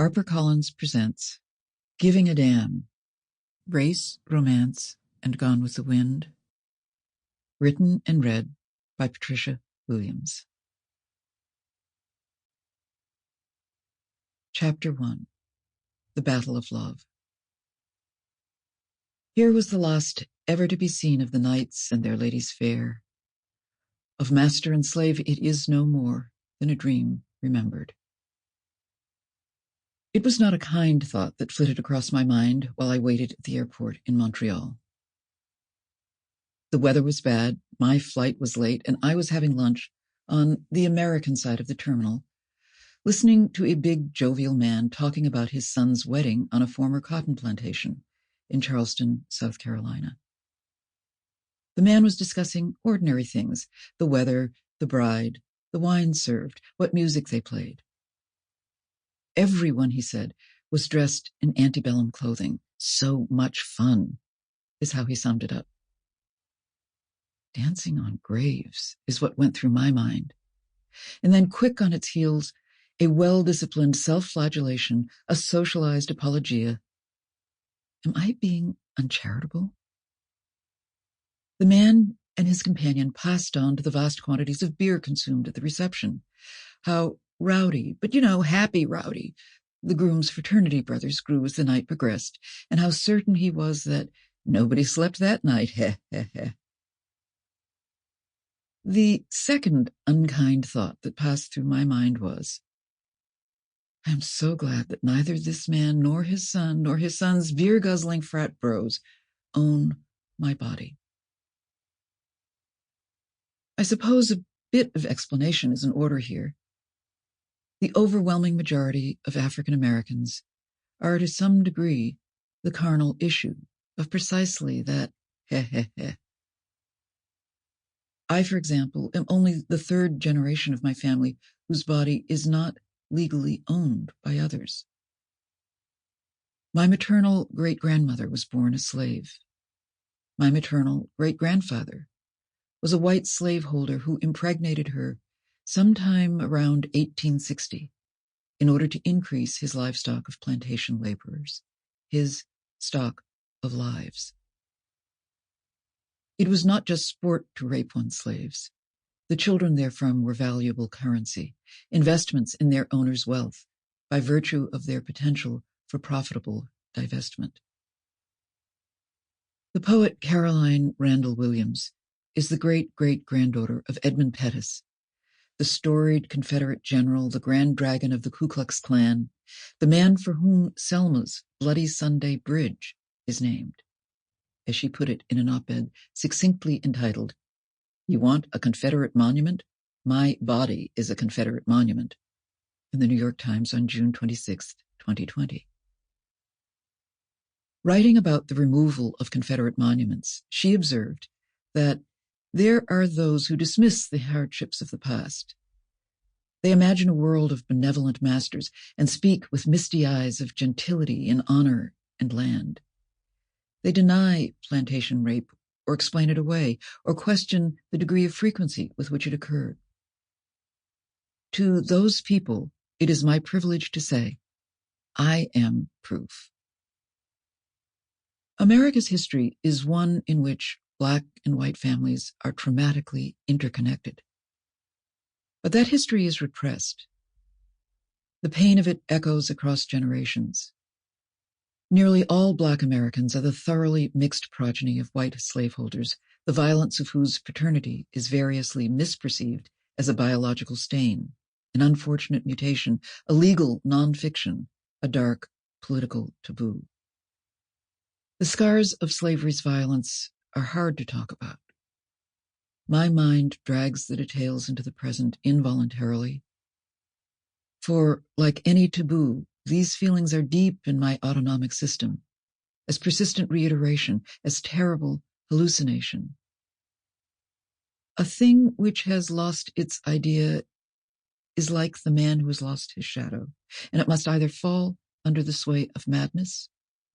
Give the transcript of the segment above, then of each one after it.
HarperCollins presents Giving a Damn, Race, Romance, and Gone with the Wind. Written and read by Patricia Williams. Chapter 1. The Battle of Love. Here was the last ever to be seen of the knights and their ladies fair. Of master and slave it is no more than a dream remembered. It was not a kind thought that flitted across my mind while I waited at the airport in Montreal. The weather was bad, my flight was late, and I was having lunch on the American side of the terminal, listening to a big, jovial man talking about his son's wedding on a former cotton plantation in Charleston, South Carolina. The man was discussing ordinary things: the weather, the bride, the wine served, what music they played. Everyone, he said, was dressed in antebellum clothing. So much fun, is how he summed it up. Dancing on graves is what went through my mind. And then quick on its heels, a well-disciplined self-flagellation, a socialized apologia. Am I being uncharitable? The man and his companion passed on to the vast quantities of beer consumed at the reception. How rowdy, but happy rowdy, the groom's fraternity brothers grew as the night progressed, and how certain he was that nobody slept that night. Heh, heh, heh. The second unkind thought that passed through my mind was, I am so glad that neither this man nor his son nor his son's beer-guzzling frat bros own my body. I suppose a bit of explanation is in order here. The overwhelming majority of African Americans are to some degree the carnal issue of precisely that heh heh heh. I, for example, am only the third generation of my family whose body is not legally owned by others. My maternal great-grandmother was born a slave. My maternal great-grandfather was a white slaveholder who impregnated her sometime around 1860 in order to increase his livestock of plantation laborers, his stock of lives. It was not just sport to rape one's slaves. The children therefrom were valuable currency, investments in their owner's wealth, by virtue of their potential for profitable divestment. The poet Caroline Randall Williams is the great-great-granddaughter of Edmund Pettus, the storied Confederate general, the Grand Dragon of the Ku Klux Klan, the man for whom Selma's Bloody Sunday Bridge is named, as she put it in an op-ed succinctly entitled, "You want a Confederate monument? My body is a Confederate monument," in the New York Times on June 26, 2020. Writing about the removal of Confederate monuments, she observed that there are those who dismiss the hardships of the past. They imagine a world of benevolent masters and speak with misty eyes of gentility in honor and land. They deny plantation rape or explain it away or question the degree of frequency with which it occurred. To those people, it is my privilege to say, I am proof. America's history is one in which Black and white families are traumatically interconnected. But that history is repressed. The pain of it echoes across generations. Nearly all Black Americans are the thoroughly mixed progeny of white slaveholders, the violence of whose paternity is variously misperceived as a biological stain, an unfortunate mutation, a legal nonfiction, a dark political taboo. The scars of slavery's violence are hard to talk about. My mind drags the details into the present involuntarily. For, like any taboo, these feelings are deep in my autonomic system, as persistent reiteration, as terrible hallucination. A thing which has lost its idea is like the man who has lost his shadow, and it must either fall under the sway of madness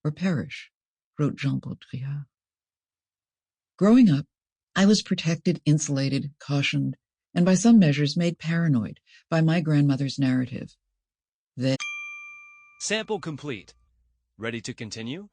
or perish, wrote Jean Baudrillard. Growing up, I was protected, insulated, cautioned, and by some measures made paranoid by my grandmother's narrative. Then, Sample complete. Ready to continue?